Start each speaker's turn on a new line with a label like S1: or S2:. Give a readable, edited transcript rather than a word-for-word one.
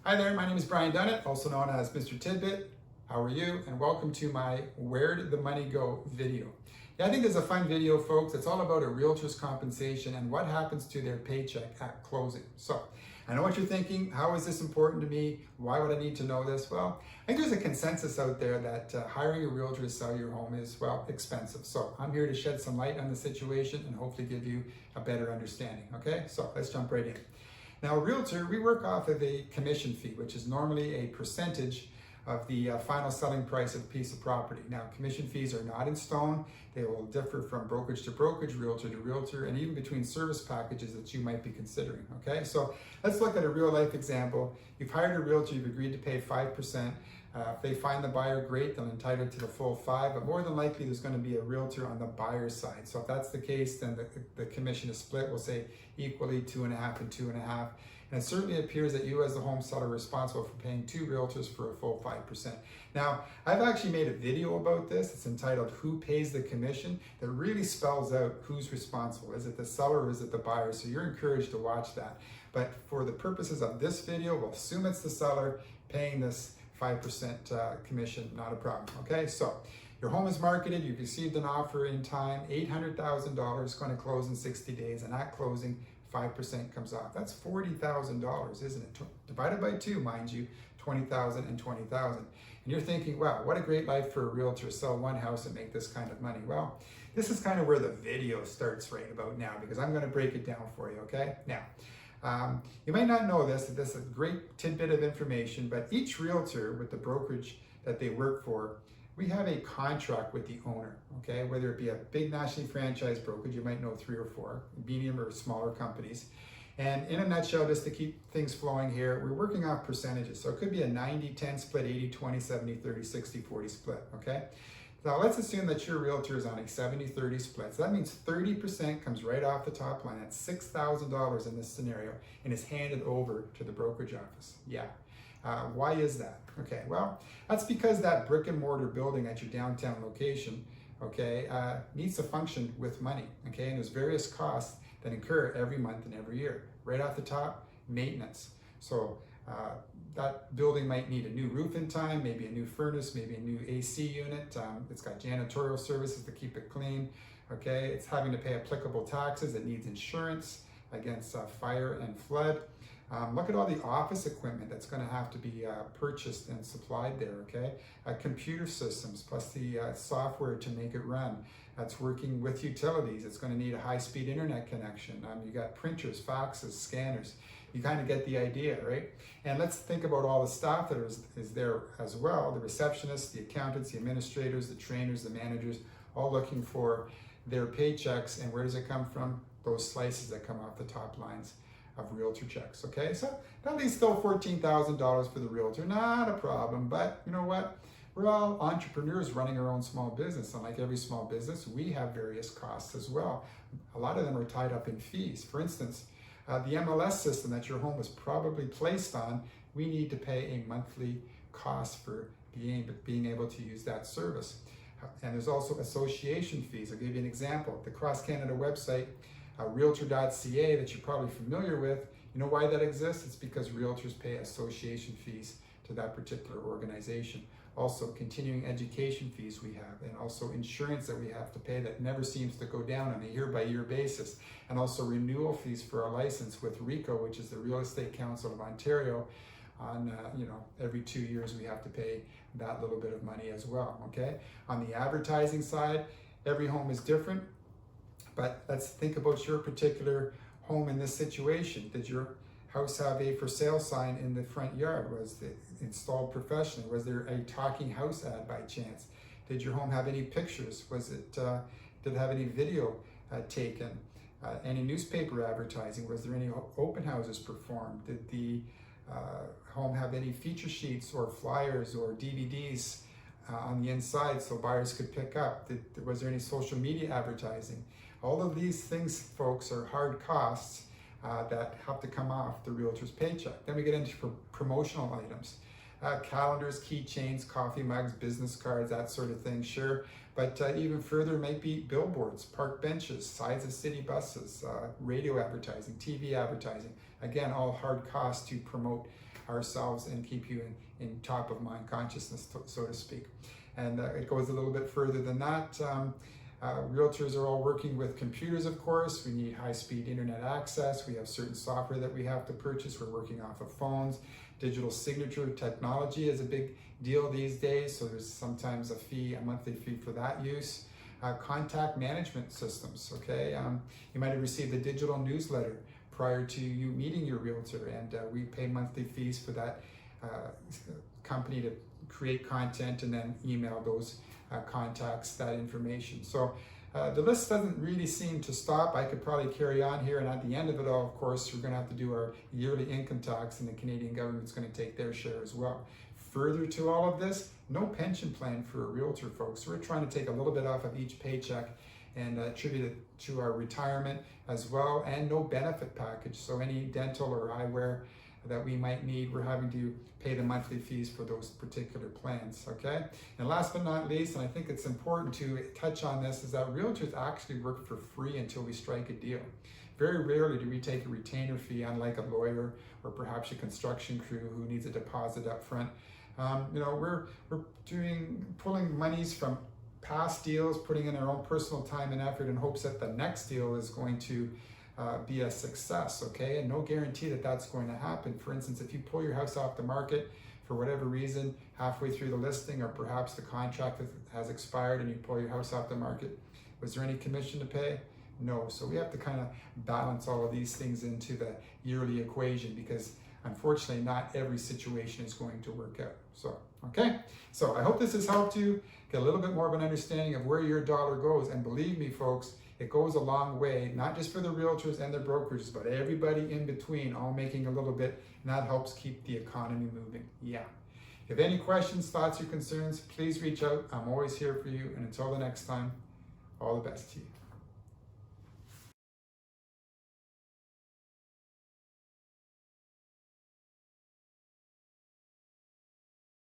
S1: Hi there, my name is Brian Dunnett, also known as Mr. Tidbit. How are you? And welcome to my Where Did the Money Go video. Yeah, I think this is a fun video, folks. It's all about a realtor's compensation and what happens to their paycheck at closing. So, I know what you're thinking. How is this important to me? Why would I need to know this? Well, I think there's a consensus out there that hiring a realtor to sell your home is, well, expensive. So I'm here to shed some light on the situation and hopefully give you a better understanding. Okay, so let's jump right in. Now, a realtor, we work off of a commission fee, which is normally a percentage of the final selling price of a piece of property. Now, commission fees are not in stone. They will differ from brokerage to brokerage, realtor to realtor, and even between service packages that you might be considering, okay? So let's look at a real life example. You've hired a realtor, you've agreed to pay 5%. If they find the buyer, great, they're entitled to the full 5%, but more than likely there's going to be a realtor on the buyer's side. So if that's the case, then the commission is split, we'll say equally 2.5 and 2.5. And it certainly appears that you as the home seller are responsible for paying 2 realtors for a full 5%. Now, I've actually made a video about this. It's entitled Who Pays the Commission? That really spells out who's responsible. Is it the seller or is it the buyer? So you're encouraged to watch that. But for the purposes of this video, we'll assume it's the seller paying this 5% commission, not a problem, okay? So your home is marketed, you've received an offer in time, $800,000, going to close in 60 days, and at closing, 5% comes off. That's $40,000, isn't it? Divided by 2, mind you, 20,000 and 20,000. And you're thinking, wow, what a great life for a realtor to sell one house and make this kind of money. Well, this is kind of where the video starts right about now, because I'm going to break it down for you, okay? Now, you might not know this, that this is a great tidbit of information, but each realtor with the brokerage that they work for, we have a contract with the owner, okay? Whether it be a big nationally franchised brokerage, you might know 3 or 4, medium or smaller companies. And in a nutshell, just to keep things flowing here, we're working off percentages. So it could be a 90-10 split, 80-20, 70-30, 60-40 split, okay? Now let's assume that your realtor is on a 70-30 split. So that means 30% comes right off the top line. That's $6,000 in this scenario and is handed over to the brokerage office. Yeah. Why is that? Okay, well, that's because that brick and mortar building at your downtown location, okay, needs to function with money, okay? And there's various costs that incur every month and every year. Right off the top, maintenance. So that building might need a new roof in time, maybe a new furnace, maybe a new AC unit. It's got janitorial services to keep it clean, okay? It's having to pay applicable taxes. It needs insurance against fire and flood. Look at all the office equipment that's going to have to be purchased and supplied there, okay? Computer systems plus the software to make it run. That's working with utilities. It's going to need a high-speed internet connection. You got printers, faxes, scanners. You kind of get the idea, right? And let's think about all the staff that is there as well. The receptionists, the accountants, the administrators, the trainers, the managers, all looking for their paychecks. And where does it come from? Those slices that come off the top lines of realtor checks, okay? So that leaves still $14,000 for the realtor, not a problem, but you know what? We're all entrepreneurs running our own small business, and like every small business, we have various costs as well. A lot of them are tied up in fees. For instance, the MLS system that your home was probably placed on, we need to pay a monthly cost for being able to use that service. And there's also association fees. I'll give you an example. The Cross Canada website, realtor.ca, that you're probably familiar with, you know why that exists? It's because realtors pay association fees to that particular organization. Also, continuing education fees we have, and also insurance that we have to pay that never seems to go down on a year-by-year basis, and also renewal fees for our license with RECO, which is the Real Estate Council of Ontario. On every 2 years we have to pay that little bit of money as well, okay? On the advertising side, every home is different. But let's think about your particular home in this situation. Did your house have a for sale sign in the front yard? Was it installed professionally? Was there a talking house ad by chance? Did your home have any pictures? Did it have any video taken? Any newspaper advertising? Was there any open houses performed? Did the home have any feature sheets or flyers or DVDs on the inside so buyers could pick up? Was there any social media advertising? All of these things, folks, are hard costs that have to come off the realtor's paycheck. Then we get into promotional items. Calendars, keychains, coffee mugs, business cards, that sort of thing, sure. But even further might be billboards, park benches, sides of city buses, radio advertising, TV advertising. Again, all hard costs to promote ourselves and keep you in top of mind consciousness, so to speak. And it goes a little bit further than that. Realtors are all working with computers, of course. We need high-speed internet access. We have certain software that we have to purchase. We're working off of phones. Digital signature technology is a big deal these days, so there's sometimes a monthly fee for that use. Contact management systems, okay? You might have received a digital newsletter prior to you meeting your realtor, and we pay monthly fees for that company to create content and then email those contacts that information. So the list doesn't really seem to stop. I could probably carry on here, and at the end of it all, of course, we're going to have to do our yearly income tax, and the Canadian government's going to take their share as well. Further to all of this, no pension plan for a realtor, folks. We're trying to take a little bit off of each paycheck and attribute it to our retirement as well, and no benefit package. So any dental or eyewear that we might need, we're having to pay the monthly fees for those particular plans, okay? And last but not least, and I think it's important to touch on this, is that realtors actually work for free until we strike a deal. Very rarely do we take a retainer fee, unlike a lawyer or perhaps a construction crew who needs a deposit up front. We're pulling monies from past deals, putting in our own personal time and effort in hopes that the next deal is going to be a success, okay? And no guarantee that that's going to happen. For instance, if you pull your house off the market for whatever reason, halfway through the listing, or perhaps the contract has expired and you pull your house off the market, was there any commission to pay? No. So we have to kind of balance all of these things into the yearly equation, because unfortunately not every situation is going to work out. So, okay? So I hope this has helped you get a little bit more of an understanding of where your dollar goes. And believe me, folks, it goes a long way, not just for the realtors and their brokerages, but everybody in between, all making a little bit, and that helps keep the economy moving. Yeah. If you have any questions, thoughts, or concerns, please reach out. I'm always here for you. And until the next time, all the best to you.